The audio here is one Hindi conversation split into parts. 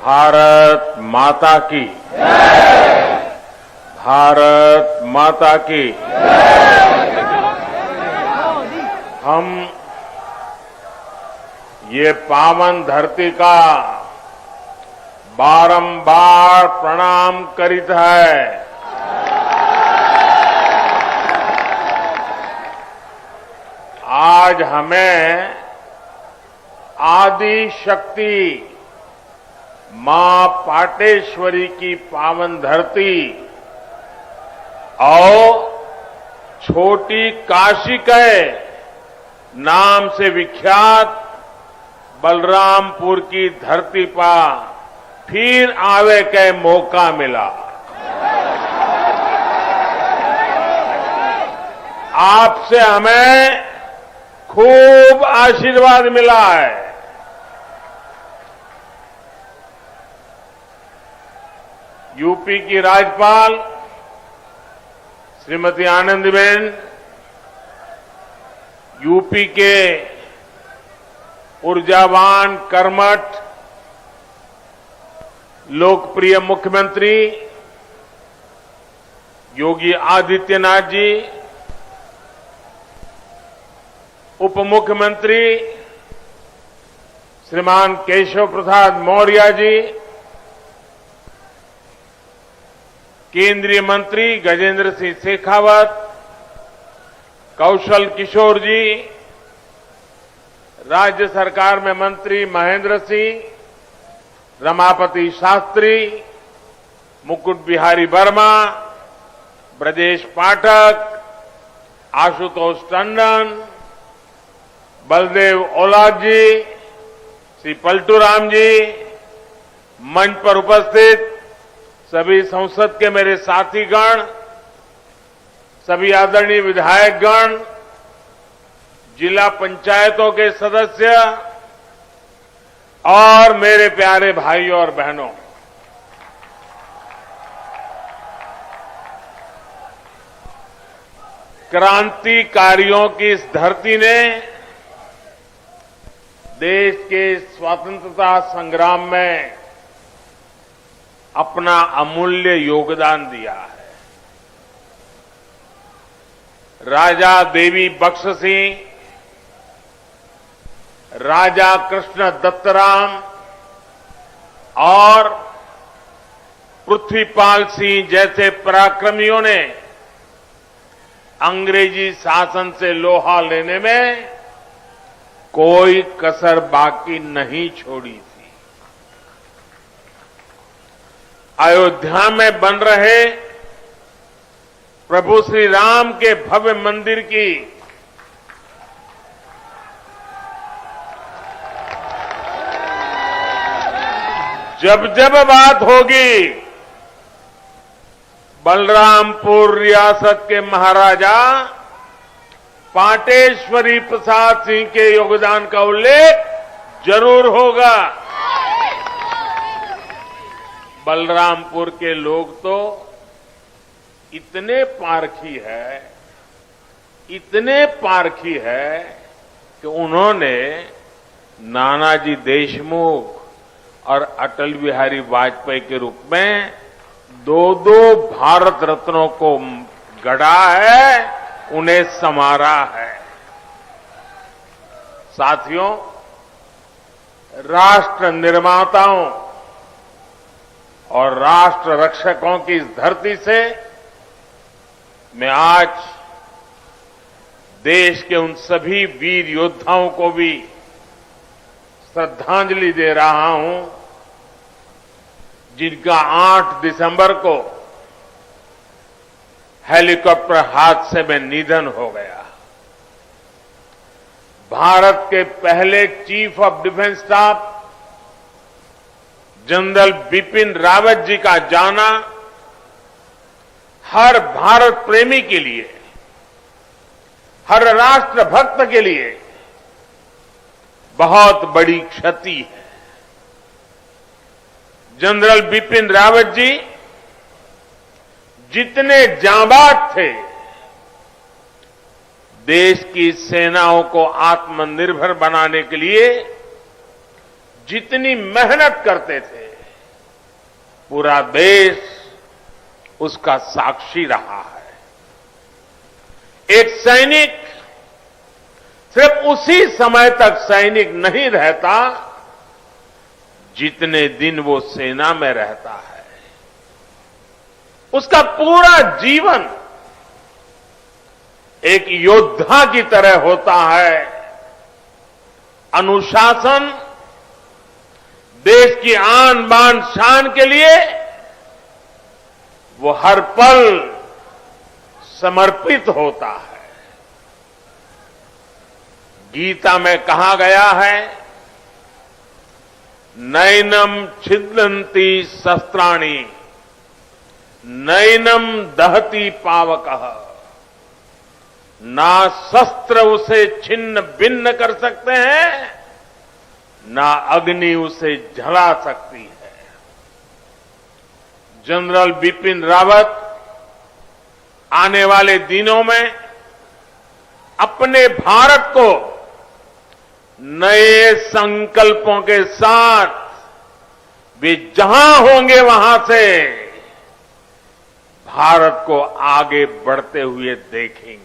भारत माता की भारत माता की हम ये पावन धरती का बारंबार प्रणाम करित है। आज हमें आदि शक्ति मां पाटेश्वरी की पावन धरती और छोटी काशी के नाम से विख्यात बलरामपुर की धरती पर फिर आवे के मौका मिला। आपसे हमें खूब आशीर्वाद मिला है। यूपी की राज्यपाल श्रीमती आनंदीबेन, यूपी के ऊर्जावान कर्मठ लोकप्रिय मुख्यमंत्री योगी आदित्यनाथ जी, उप मुख्यमंत्री श्रीमान केशव प्रसाद मौर्य जी, केंद्रीय मंत्री गजेंद्र सिंह शेखावत, कौशल किशोर जी, राज्य सरकार में मंत्री महेंद्र सिंह, रमापति शास्त्री, मुकुट बिहारी वर्मा, ब्रजेश पाठक, आशुतोष टंडन, बलदेव औलाद जी, श्री पलटूराम जी, मंच पर उपस्थित सभी संसद के मेरे साथीगण, सभी आदरणीय विधायकगण, जिला पंचायतों के सदस्य और मेरे प्यारे भाइयों और बहनों, क्रांतिकारियों की इस धरती ने देश के स्वतंत्रता संग्राम में अपना अमूल्य योगदान दिया है। राजा देवी बख्श सिंह, राजा कृष्ण दत्तराम और पृथ्वीपाल सिंह जैसे पराक्रमियों ने अंग्रेजी शासन से लोहा लेने में कोई कसर बाकी नहीं छोड़ी थी। अयोध्या में बन रहे प्रभु श्री राम के भव्य मंदिर की जब जब बात होगी, बलरामपुर रियासत के महाराजा पाटेश्वरी प्रसाद सिंह के योगदान का उल्लेख जरूर होगा। बलरामपुर के लोग तो इतने पारखी है कि उन्होंने नानाजी देशमुख और अटल बिहारी वाजपेयी के रूप में दो भारत रत्नों को गढ़ा है, उन्हें संवारा है। साथियों, राष्ट्र निर्माताओं और राष्ट्र रक्षकों की इस धरती से मैं आज देश के उन सभी वीर योद्धाओं को भी श्रद्धांजलि दे रहा हूं जिनका 8 दिसंबर को हेलीकॉप्टर हादसे में निधन हो गया। भारत के पहले chief of defence staff general Bipin Rawat ji का जाना हर भारत प्रेमी के लिए, हर राष्ट्र भक्त के लिए बहुत बड़ी क्षति है। जनरल बिपिन रावत जी जितने जांबाज थे, देश की सेनाओं को आत्मनिर्भर बनाने के लिए जितनी मेहनत करते थे, पूरा देश उसका साक्षी रहा है। एक सैनिक सिर्फ उसी समय तक सैनिक नहीं रहता जितने दिन वो सेना में रहता है। उसका पूरा जीवन एक योद्धा की तरह होता है। अनुशासन, देश की आन बान शान के लिए वो हर पल समर्पित होता है। गीता में कहा गया है, नैनम छिदन्ति शस्त्राणि नैनम दहति पावकः, ना शस्त्र उसे छिन्न भिन्न कर सकते हैं, ना अग्नि उसे जला सकती है। जनरल बिपिन रावत आने वाले दिनों में अपने भारत को नए संकल्पों के साथ वे जहां होंगे वहां से भारत को आगे बढ़ते हुए देखेंगे।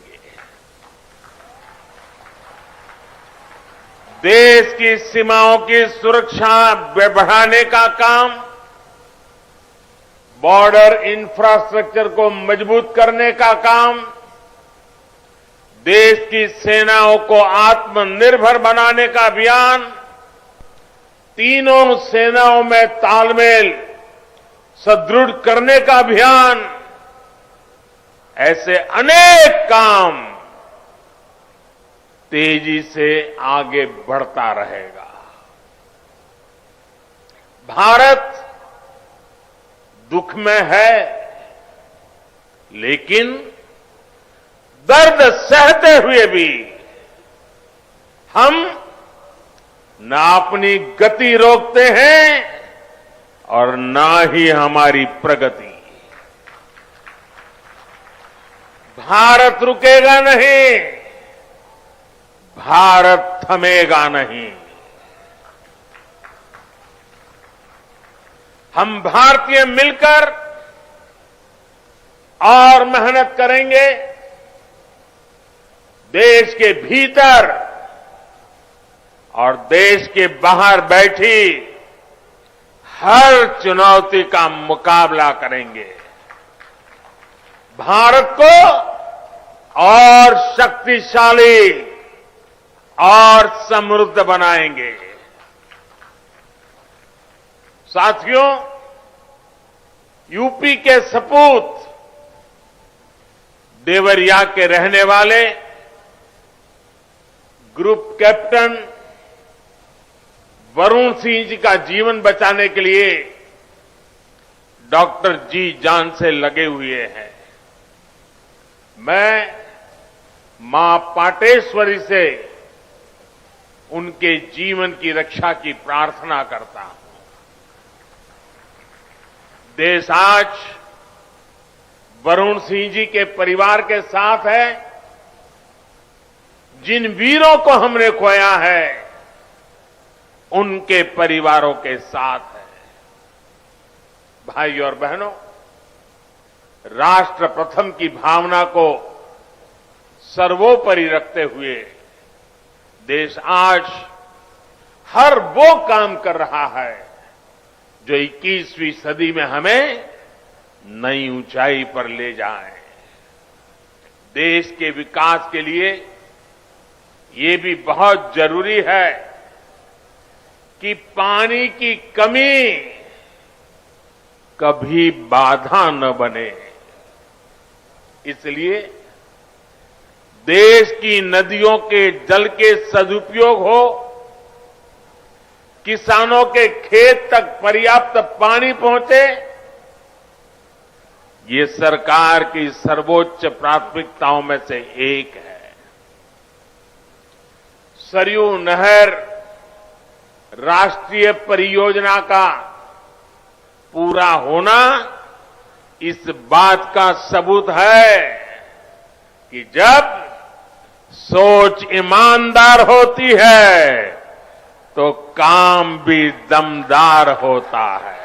देश की सीमाओं की सुरक्षा बढ़ाने का काम, बॉर्डर इंफ्रास्ट्रक्चर को मजबूत करने का काम, देश की सेनाओं को आत्मनिर्भर बनाने का अभियान, तीनों सेनाओं में तालमेल सुदृढ़ करने का अभियान, ऐसे अनेक काम तेजी से आगे बढ़ता रहेगा। भारत दुख में है, लेकिन दर्द सहते हुए भी हम ना अपनी गति रोकते हैं और ना ही हमारी प्रगति। भारत रुकेगा नहीं, भारत थमेगा नहीं। हम भारतीय मिलकर और मेहनत करेंगे। देश के भीतर और देश के बाहर बैठी हर चुनौती का मुकाबला करेंगे। भारत को और शक्तिशाली और समृद्ध बनाएंगे। साथियों, यूपी के सपूत देवरिया के रहने वाले ग्रुप कैप्टन वरुण सिंह जी का जीवन बचाने के लिए डॉक्टर जी जान से लगे हुए हैं। मैं मां पाटेश्वरी से उनके जीवन की रक्षा की प्रार्थना करता हूं। देश आज वरुण सिंह जी के परिवार के साथ है। जिन वीरों को हमने खोया है, उनके परिवारों के साथ है। भाई और बहनों, राष्ट्र प्रथम की भावना को सर्वोपरि रखते हुए देश आज हर वो काम कर रहा है जो 21वीं सदी में हमें नई ऊंचाई पर ले जाए। देश के विकास के लिए ये भी बहुत जरूरी है कि पानी की कमी कभी बाधा न बने। इसलिए देश की नदियों के जल के सदुपयोग हो, किसानों के खेत तक पर्याप्त पानी पहुंचे, ये सरकार की सर्वोच्च प्राथमिकताओं में से एक है। सरयू नहर राष्ट्रीय परियोजना का पूरा होना इस बात का सबूत है कि जब सोच ईमानदार होती है तो काम भी दमदार होता है।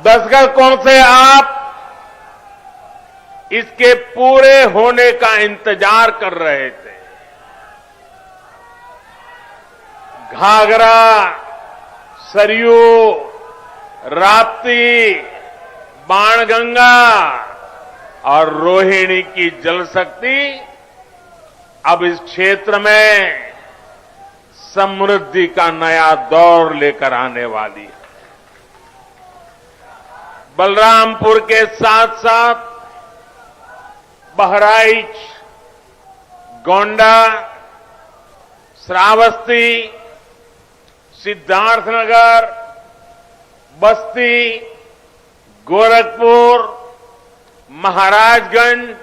दशकों से आप इसके पूरे होने का इंतजार कर रहे थे। घाघरा, सरयू, राप्ती, बाणगंगा और रोहिणी की जल शक्ति अब इस क्षेत्र में समृद्धि का नया दौर लेकर आने वाली है। बलरामपुर के साथ साथ बहराइच, गोंडा, श्रावस्ती, सिद्धार्थनगर, बस्ती, गोरखपुर, महाराजगंज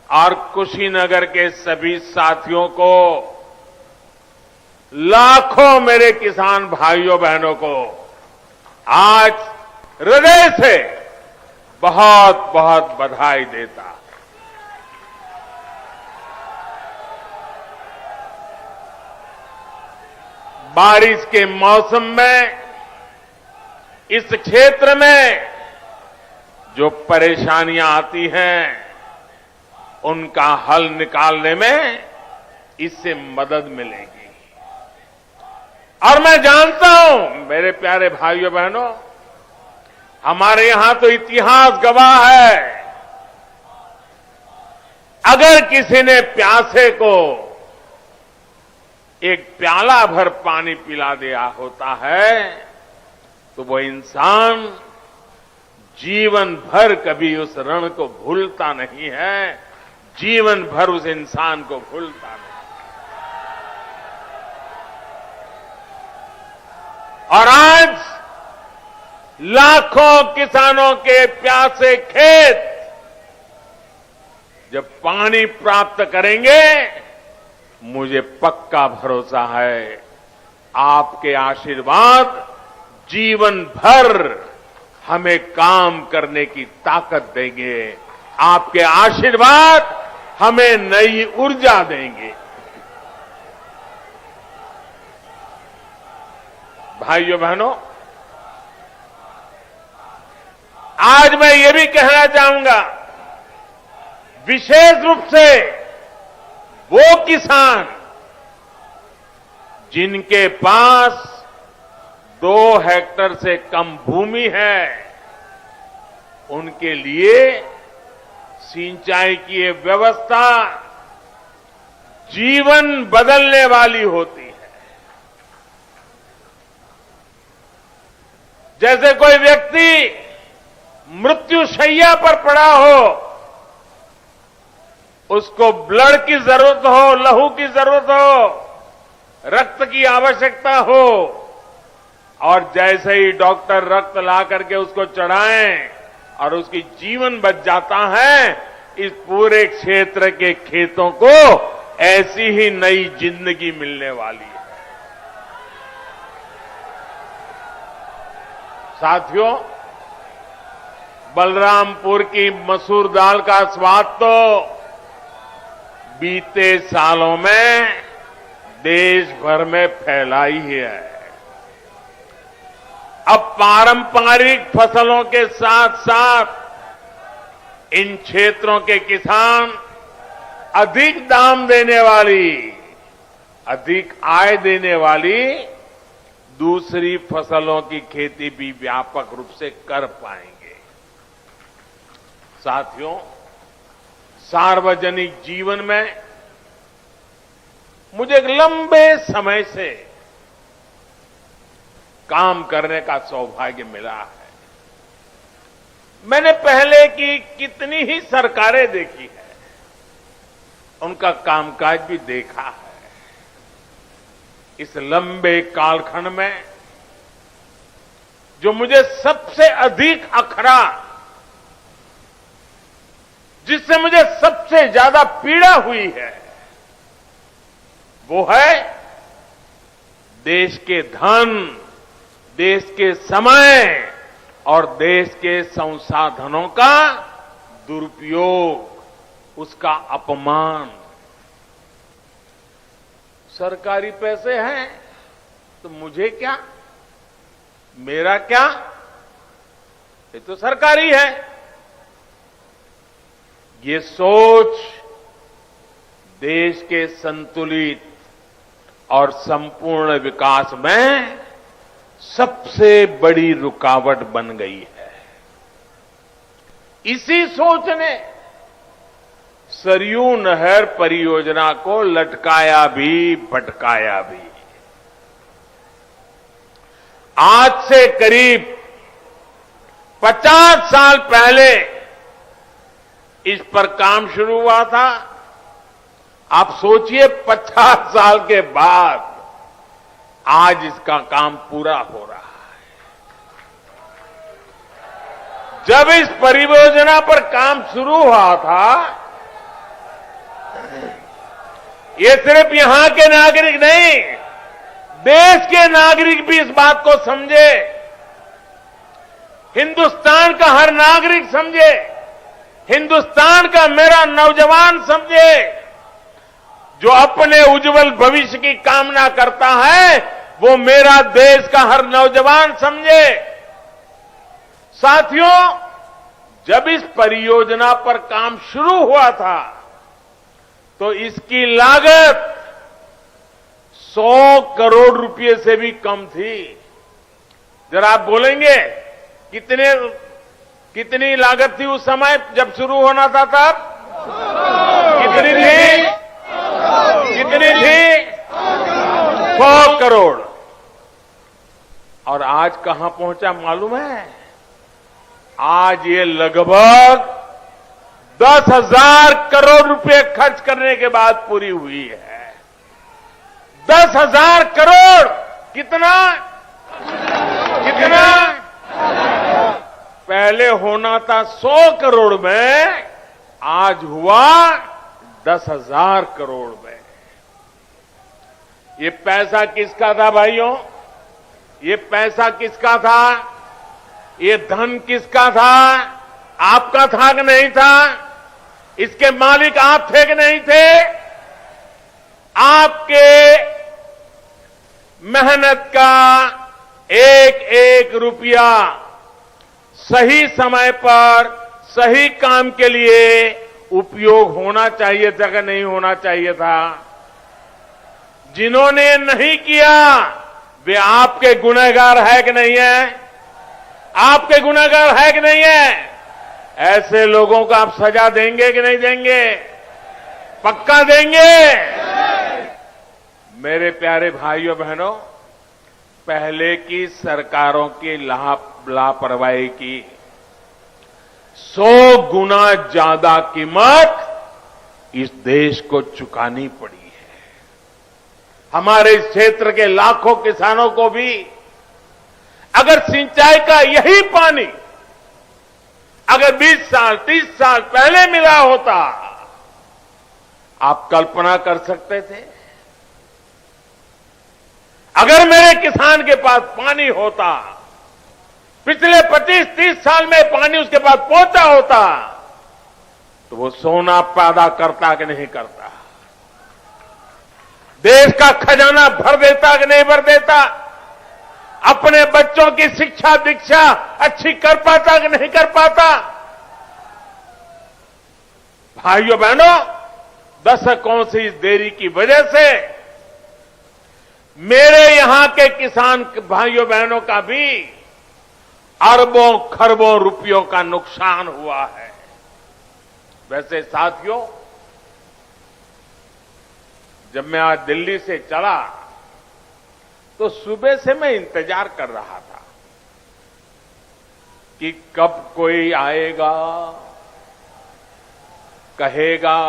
और कुशीनगर के सभी साथियों को, लाखों मेरे किसान भाइयों बहनों को आज हृदय से बहुत बहुत बधाई देता। बारिश के मौसम में इस क्षेत्र में जो परेशानियां आती हैं उनका हल निकालने में इससे मदद मिलेगी। और मैं जानता हूं मेरे प्यारे भाइयों बहनों, हमारे यहां तो इतिहास गवाह है, अगर किसी ने प्यासे को एक प्याला भर पानी पिला दिया होता है तो वो इंसान जीवन भर कभी उस ऋण को भूलता नहीं है, जीवन भर उस इंसान को भूलता नहीं। और आज लाखों किसानों के प्यासे खेत जब पानी प्राप्त करेंगे, मुझे पक्का भरोसा है आपके आशीर्वाद जीवन भर हमें काम करने की ताकत देंगे, आपके आशीर्वाद हमें नई ऊर्जा देंगे। भाइयों बहनों, आज मैं ये भी कहना चाहूंगा, विशेष रूप से वो किसान जिनके पास 2 हेक्टेयर से कम भूमि है, उनके लिए सिंचाई की ये व्यवस्था जीवन बदलने वाली होती है। जैसे कोई व्यक्ति मृत्युशैया पर पड़ा हो, उसको ब्लड की जरूरत हो, लहू की जरूरत हो, रक्त की आवश्यकता हो, और जैसे ही डॉक्टर रक्त ला करके उसको चढ़ाएं और उसकी जीवन बच जाता है, इस पूरे क्षेत्र के खेतों को ऐसी ही नई जिंदगी मिलने वाली है। साथियों, बलरामपुर की मसूर दाल का स्वाद तो बीते सालों में देश भर में फैला ही है। अब पारंपरिक फसलों के साथ साथ इन क्षेत्रों के किसान अधिक दाम देने वाली, अधिक आय देने वाली दूसरी फसलों की खेती भी व्यापक रूप से कर पाएंगे। साथियों, सार्वजनिक जीवन में मुझे एक लंबे समय से काम करने का सौभाग्य मिला है। मैंने पहले की कितनी ही सरकारें देखी है, उनका कामकाज भी देखा है। इस लंबे कालखंड में जो मुझे सबसे अधिक अखरा, जिससे मुझे सबसे ज्यादा पीड़ा हुई है, वो है देश के धन, देश के समय और देश के संसाधनों का दुरुपयोग, उसका अपमान। सरकारी पैसे हैं तो मुझे क्या, मेरा क्या, ये तो सरकारी है। ये सोच देश के संतुलित और संपूर्ण विकास में सबसे बड़ी रुकावट बन गई है। इसी सोच ने सरयू नहर परियोजना को लटकाया भी भटकाया भी। आज से करीब 50 साल पहले इस पर काम शुरू हुआ था। आप सोचिए 50 साल के बाद आज इसका काम पूरा हो रहा है। जब इस परियोजना पर काम शुरू हुआ था, ये सिर्फ यहां के नागरिक नहीं, देश के नागरिक भी इस बात को समझे, हिंदुस्तान का हर नागरिक समझे, हिंदुस्तान का मेरा नौजवान समझे, जो अपने उज्जवल भविष्य की कामना करता है, वो मेरा देश का हर नौजवान समझे। साथियों, जब इस परियोजना पर काम शुरू हुआ था तो इसकी लागत 100 करोड़ रुपए से भी कम थी। जरा आप बोलेंगे कितनी लागत थी उस समय जब शुरू होना था तब? कितनी थी? 100 करोड़। और आज कहां पहुंचा मालूम है? आज ये लगभग 10,000 करोड़ रुपए खर्च करने के बाद पूरी हुई है। 10,000 करोड़ कितना? पहले होना था 100 करोड़ में, आज हुआ 10,000 करोड़ में। ये पैसा किसका था भाइयों? ये पैसा किसका था? ये धन किसका था? आपका था कि नहीं था? इसके मालिक आप थे कि नहीं थे? आपके मेहनत का एक एक रुपया सही समय पर सही काम के लिए उपयोग होना चाहिए था कि नहीं होना चाहिए था? जिन्होंने नहीं किया वे आपके गुनहगार है कि नहीं है? आपके गुनहगार है कि नहीं है? ऐसे लोगों को आप सजा देंगे कि नहीं देंगे? पक्का देंगे। मेरे प्यारे भाइयों बहनों, पहले की सरकारों की लापरवाही की 100 गुना ज्यादा कीमत इस देश को चुकानी पड़ी है। हमारे इस क्षेत्र के लाखों किसानों को भी अगर सिंचाई का यही पानी अगर 20 साल 30 साल पहले मिला होता, आप कल्पना कर सकते थे? अगर मेरे किसान के पास पानी होता, पिछले 25-30 साल में पानी उसके पास पहुंचा होता, तो वो सोना पैदा करता कि नहीं करता? देश का खजाना भर देता कि नहीं भर देता? अपने बच्चों की शिक्षा दीक्षा अच्छी कर पाता कि नहीं कर पाता? भाइयों बहनों, दशकों से इस देरी की वजह से मेरे यहां के किसान भाइयों बहनों का भी अरबों खरबों रुपयों का नुकसान हुआ है। वैसे साथियों, जब मैं आज दिल्ली से चला तो सुबह से मैं इंतजार कर रहा था कि कब कोई आएगा, कहेगा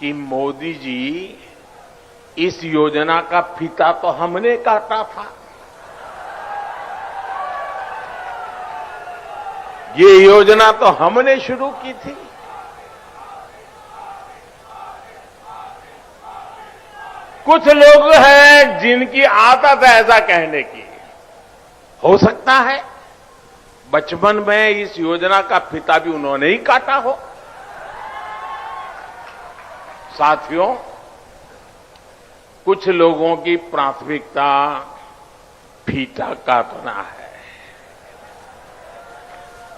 कि मोदी जी इस योजना का फीता तो हमने काटा था, ये योजना तो हमने शुरू की थी। कुछ लोग हैं जिनकी आदत है ऐसा कहने की। हो सकता है बचपन में इस योजना का फीता भी उन्होंने ही काटा हो। साथियों, कुछ लोगों की प्राथमिकता फीता काटना है।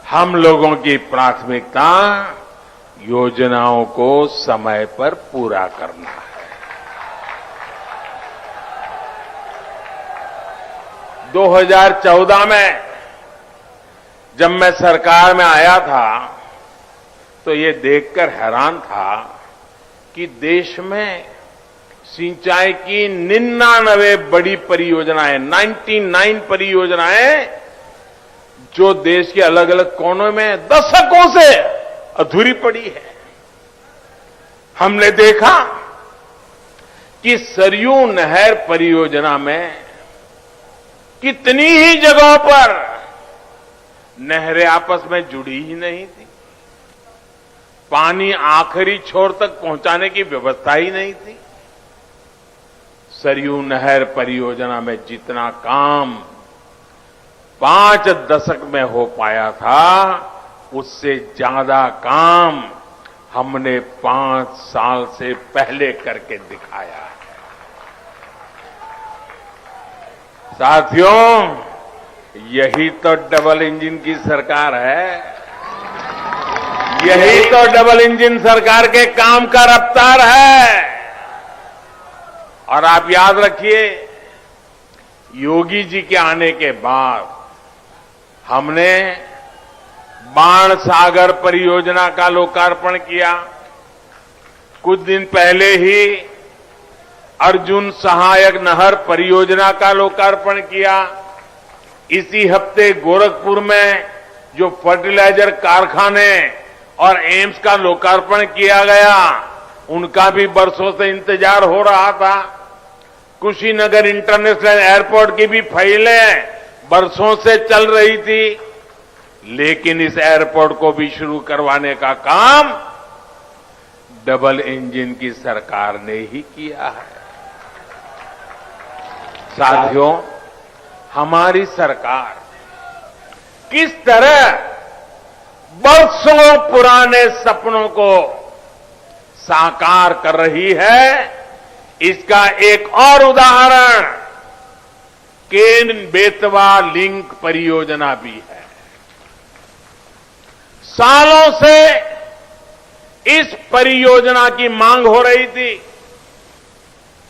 हम लोगों की प्राथमिकता योजनाओं को समय पर पूरा करना है। 2014 में जब मैं सरकार में आया था तो ये देखकर हैरान था कि देश में सिंचाई की 99 बड़ी परियोजनाएं, 99 परियोजनाएं जो देश के अलग अलग कोनों में दशकों से अधूरी पड़ी है। हमने देखा कि सरयू नहर परियोजना में कितनी ही जगहों पर नहरें आपस में जुड़ी ही नहीं थी, पानी आखिरी छोर तक पहुंचाने की व्यवस्था ही नहीं थी। सरयू नहर परियोजना में जितना काम 5 दशक में हो पाया था, उससे ज्यादा काम हमने 5 साल से पहले करके दिखाया है। साथियों, यही तो डबल इंजन की सरकार है। यही तो डबल इंजन सरकार के काम का रफ्तार है। और आप याद रखिए, योगी जी के आने के बाद हमने बाण सागर परियोजना का लोकार्पण किया। कुछ दिन पहले ही अर्जुन सहायक नहर परियोजना का लोकार्पण किया। इसी हफ्ते गोरखपुर में जो फर्टिलाइजर कारखाने और एम्स का लोकार्पण किया गया, उनका भी बरसों से इंतजार हो रहा था। कुशीनगर इंटरनेशनल एयरपोर्ट की भी फाइलें बरसों से चल रही थी, लेकिन इस एयरपोर्ट को भी शुरू करवाने का काम डबल इंजन की सरकार ने ही किया है। साथियों, हमारी सरकार किस तरह बरसों पुराने सपनों को साकार कर रही है, इसका एक और उदाहरण केन बेतवा लिंक परियोजना भी है। सालों से इस परियोजना की मांग हो रही थी।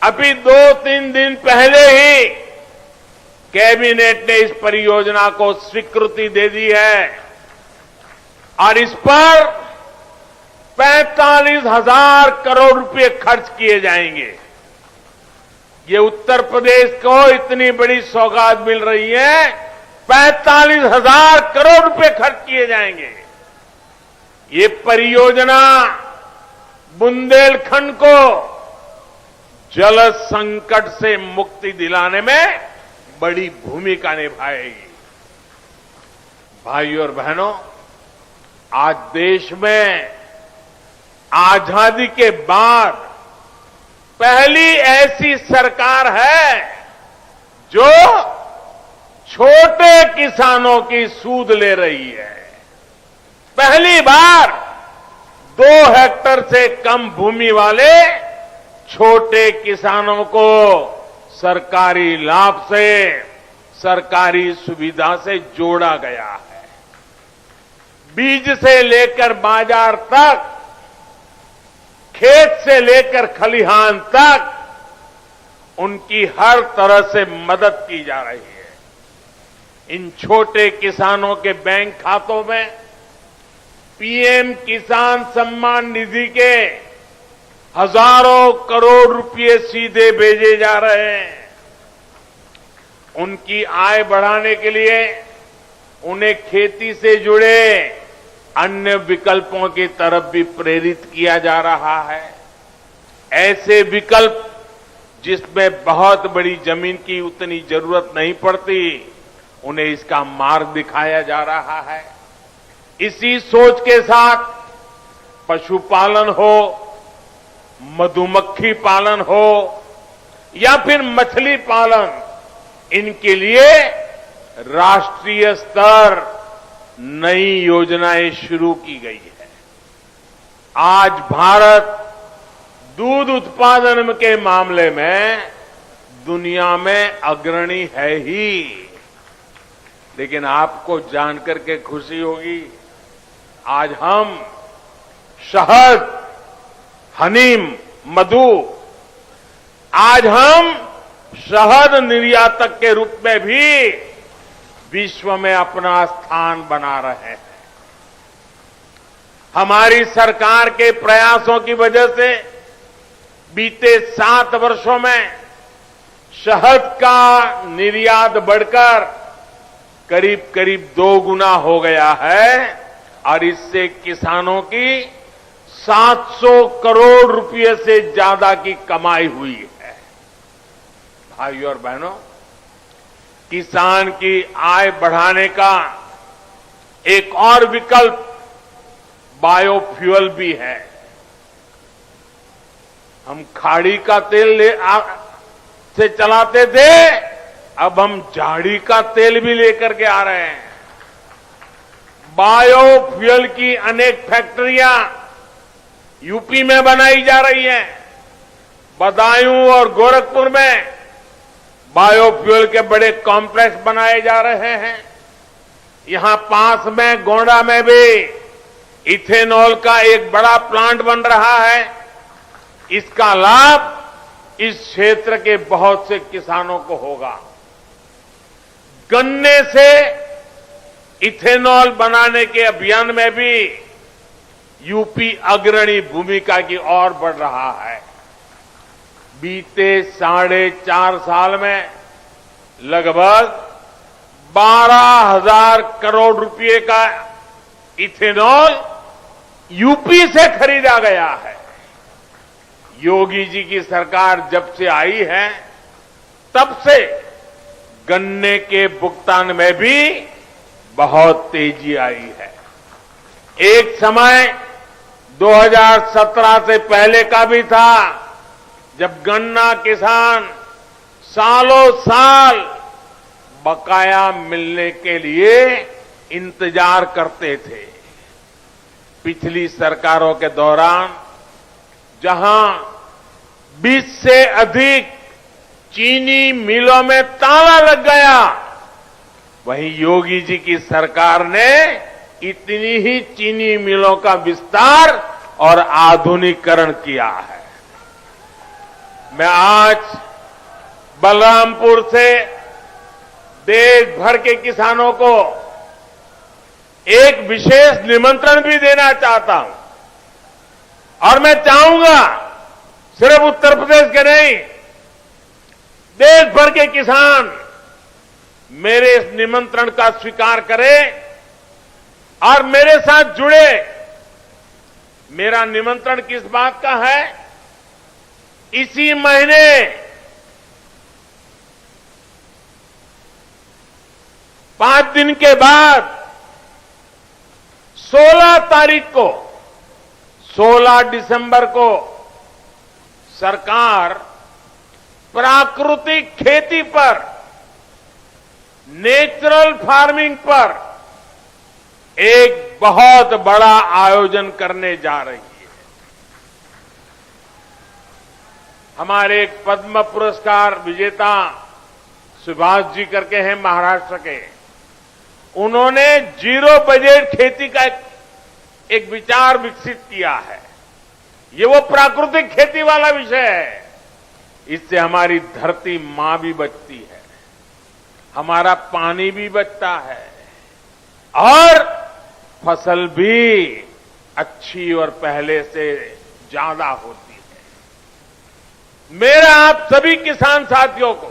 अभी 2-3 दिन पहले ही कैबिनेट ने इस परियोजना को स्वीकृति दे दी है और इस पर 45,000 करोड़ रुपए खर्च किए जाएंगे। ये उत्तर प्रदेश को इतनी बड़ी सौगात मिल रही है, 45,000 करोड़ रुपए खर्च किए जाएंगे। ये परियोजना बुंदेलखंड को जल संकट से मुक्ति दिलाने में बड़ी भूमिका निभाएगी। भाइयों और बहनों, आज देश में आजादी के बाद पहली ऐसी सरकार है जो छोटे किसानों की सूद ले रही है। पहली बार 2 हेक्टेयर से कम भूमि वाले छोटे किसानों को सरकारी लाभ से, सरकारी सुविधा से जोड़ा गया है। बीज से लेकर बाजार तक, खेत से लेकर खलिहान तक उनकी हर तरह से मदद की जा रही है। इन छोटे किसानों के बैंक खातों में पीएम किसान सम्मान निधि के हजारों करोड़ रुपए सीधे भेजे जा रहे हैं। उनकी आय बढ़ाने के लिए उन्हें खेती से जुड़े अन्य विकल्पों की तरफ भी प्रेरित किया जा रहा है। ऐसे विकल्प जिसमें बहुत बड़ी जमीन की उतनी जरूरत नहीं पड़ती, उन्हें इसका मार्ग दिखाया जा रहा है। इसी सोच के साथ पशुपालन हो, मधुमक्खी पालन हो या फिर मछली पालन, इनके लिए राष्ट्रीय स्तर नई योजनाएं शुरू की गई है। आज भारत दूध उत्पादन के मामले में दुनिया में अग्रणी है ही। लेकिन आपको जानकर के खुशी होगी, आज हम शहद, हनीम, मधु, आज हम शहद निर्यातक के रूप में भी विश्व में अपना स्थान बना रहे हैं। हमारी सरकार के प्रयासों की वजह से बीते 7 वर्षों में शहद का निर्यात बढ़कर करीब करीब 2 गुना हो गया है और इससे किसानों की 700 करोड़ रुपए से ज्यादा की कमाई हुई है। भाइयों और बहनों, किसान की आय बढ़ाने का एक और विकल्प बायोफ्यूल भी है। हम खाड़ी का तेल से चलाते थे, अब हम झाड़ी का तेल भी लेकर के आ रहे हैं। बायोफ्यूल की अनेक फैक्ट्रियां यूपी में बनाई जा रही हैं। बदायूं और गोरखपुर में बायोफ्यूल के बड़े कॉम्प्लेक्स बनाए जा रहे हैं। यहां पास में गोंडा में भी इथेनॉल का एक बड़ा प्लांट बन रहा है। इसका लाभ इस क्षेत्र के बहुत से किसानों को होगा। गन्ने से इथेनॉल बनाने के अभियान में भी यूपी अग्रणी भूमिका की ओर बढ़ रहा है। बीते 4.5 साल में लगभग 12,000 करोड़ रुपए का इथेनॉल यूपी से खरीदा गया है। योगी जी की सरकार जब से आई है, तब से गन्ने के भुगतान में भी बहुत तेजी आई है। एक समय 2017 से पहले का भी था, जब गन्ना किसान सालों साल बकाया मिलने के लिए इंतजार करते थे। पिछली सरकारों के दौरान जहां 20 से अधिक चीनी मिलों में ताला लग गया, वहीं योगी जी की सरकार ने इतनी ही चीनी मिलों का विस्तार और आधुनिकीकरण किया है। मैं आज बलरामपुर से देश भर के किसानों को एक विशेष निमंत्रण भी देना चाहता हूं और मैं चाहूंगा सिर्फ उत्तर प्रदेश के नहीं, देश भर के किसान मेरे इस निमंत्रण का स्वीकार करें और मेरे साथ जुड़े। मेरा निमंत्रण किस बात का है? इसी महीने 5 दिन के बाद 16 तारीख को, 16 दिसंबर को सरकार प्राकृतिक खेती पर, नेचुरल फार्मिंग पर एक बहुत बड़ा आयोजन करने जा रही है। हमारे एक पद्म पुरस्कार विजेता सुभाष जी करके हैं महाराष्ट्र के, उन्होंने जीरो बजट खेती का एक विचार विकसित किया है। ये वो प्राकृतिक खेती वाला विषय है। इससे हमारी धरती मां भी बचती है, हमारा पानी भी बचता है और फसल भी अच्छी और पहले से ज्यादा होती है। मेरा आप सभी किसान साथियों को,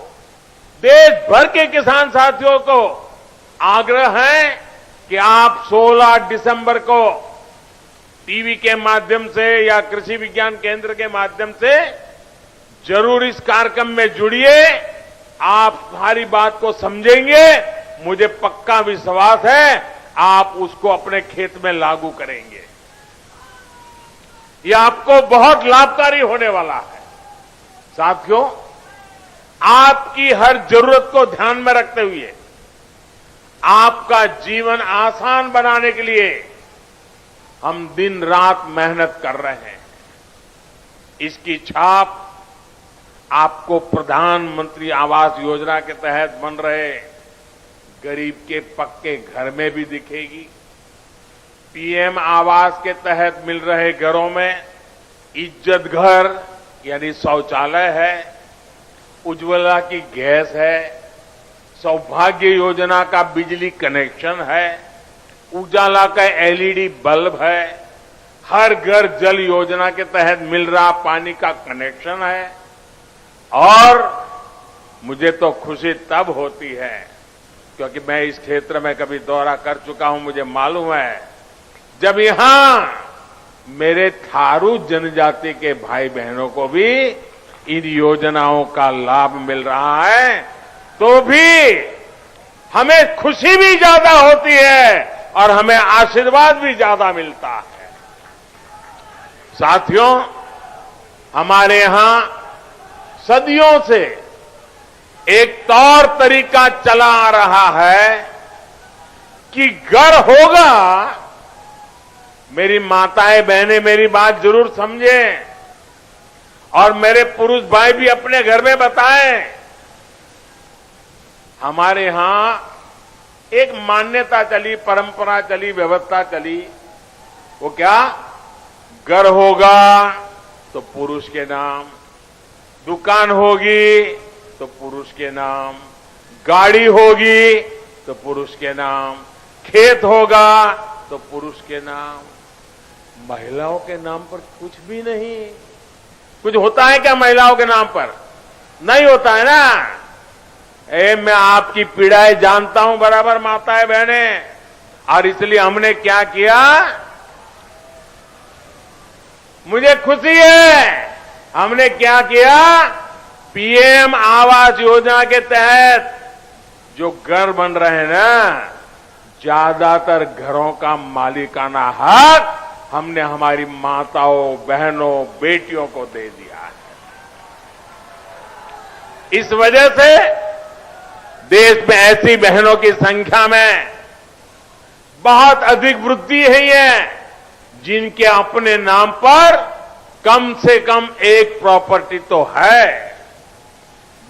देश भर के किसान साथियों को आग्रह है कि आप 16 दिसंबर को टीवी के माध्यम से या कृषि विज्ञान केंद्र के माध्यम से जरूर इस कार्यक्रम में जुड़िए। आप हमारी बात को समझेंगे, मुझे पक्का विश्वास है आप उसको अपने खेत में लागू करेंगे। यह आपको बहुत लाभकारी होने वाला है। साथियों, आपकी हर जरूरत को ध्यान में रखते हुए आपका जीवन आसान बनाने के लिए हम दिन रात मेहनत कर रहे हैं। इसकी छाप आपको प्रधानमंत्री आवास योजना के तहत बन रहे गरीब के पक्के घर में भी दिखेगी। पीएम आवास के तहत मिल रहे घरों में इज्जत घर यानी शौचालय है, उज्ज्वला की गैस है, सौभाग्य योजना का बिजली कनेक्शन है, उजाला का एलईडी बल्ब है, हर घर जल योजना के तहत मिल रहा पानी का कनेक्शन है। और मुझे तो खुशी तब होती है क्योंकि मैं इस क्षेत्र में कभी दौरा कर चुका हूं, मुझे मालूम है जब यहां मेरे थारू जनजाति के भाई बहनों को भी इन योजनाओं का लाभ मिल रहा है तो भी हमें खुशी भी ज्यादा होती है और हमें आशीर्वाद भी ज्यादा मिलता है। साथियों, हमारे यहां सदियों से एक तौर तरीका चला आ रहा है कि घर होगा। मेरी माताएं बहनें मेरी बात जरूर समझें और मेरे पुरुष भाई भी अपने घर में बताएं। हमारे यहां एक मान्यता चली, परंपरा चली, व्यवस्था चली। वो क्या? घर होगा तो पुरुष के नाम, दुकान होगी तो पुरुष के नाम, गाड़ी होगी तो पुरुष के नाम, खेत होगा तो पुरुष के नाम। महिलाओं के नाम पर कुछ भी नहीं। कुछ होता है क्या महिलाओं के नाम पर? नहीं होता है ना। मैं आपकी पीड़ाएं जानता हूं बराबर माताएं बहनें, और इसलिए हमने क्या किया, मुझे खुशी है, हमने क्या किया, पीएम आवास योजना के तहत जो घर बन रहे हैं ना, ज्यादातर घरों का मालिकाना हक हमने हमारी माताओं, बहनों, बेटियों को दे दिया है। इस वजह से देश में ऐसी बहनों की संख्या में बहुत अधिक वृद्धि हुई है जिनके अपने नाम पर कम से कम एक प्रॉपर्टी तो है।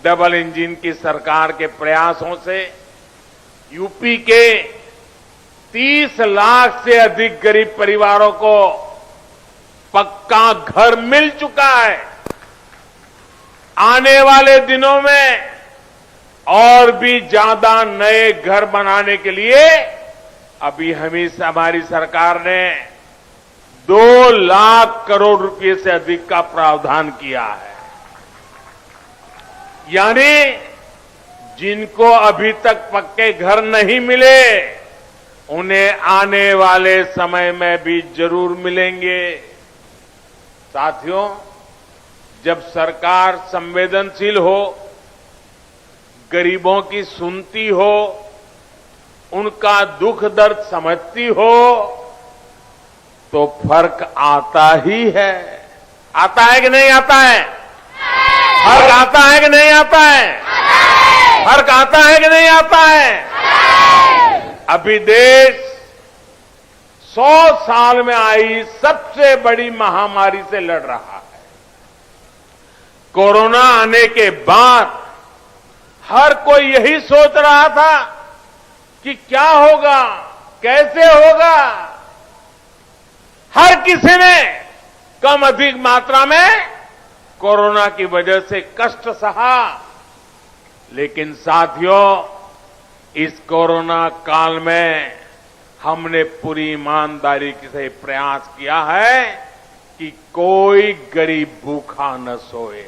डबल इंजन की सरकार के प्रयासों से यूपी के 30 लाख से अधिक गरीब परिवारों को पक्का घर मिल चुका है। आने वाले दिनों में और भी ज्यादा नए घर बनाने के लिए अभी हमारी सरकार ने 2 लाख करोड़ रुपए से अधिक का प्रावधान किया है। यानी जिनको अभी तक पक्के घर नहीं मिले उन्हें आने वाले समय में भी जरूर मिलेंगे। साथियों, जब सरकार संवेदनशील हो, गरीबों की सुनती हो, उनका दुख दर्द समझती हो तो फर्क आता ही है। आता है कि नहीं आता है? फर्क आता है कि नहीं आता है? फर्क आता है कि नहीं आता है? अभी देश 100 साल में आई सबसे बड़ी महामारी से लड़ रहा है। कोरोना आने के बाद हर कोई यही सोच रहा था कि क्या होगा, कैसे होगा। हर किसी ने कम अधिक मात्रा में कोरोना की वजह से कष्ट सहा, लेकिन साथियों, इस कोरोना काल में हमने पूरी ईमानदारी से प्रयास किया है कि कोई गरीब भूखा न सोए।